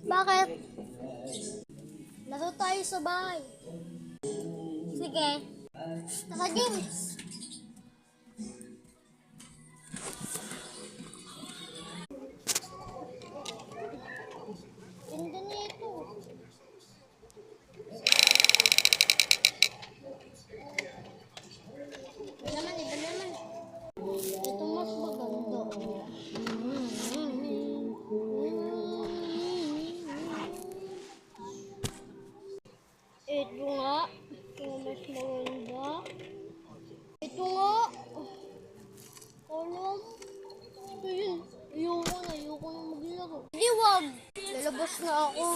Bakit? Laro tayo sa bahay. Sige. Naka-games. Ganda nito. Iba naman. Ito mas maganda. Ito nga. Ito mas maganda. Ito nga. Alam. Ito yun. Ayoko na maglaro. Hindi, wag. Lalabas na ako.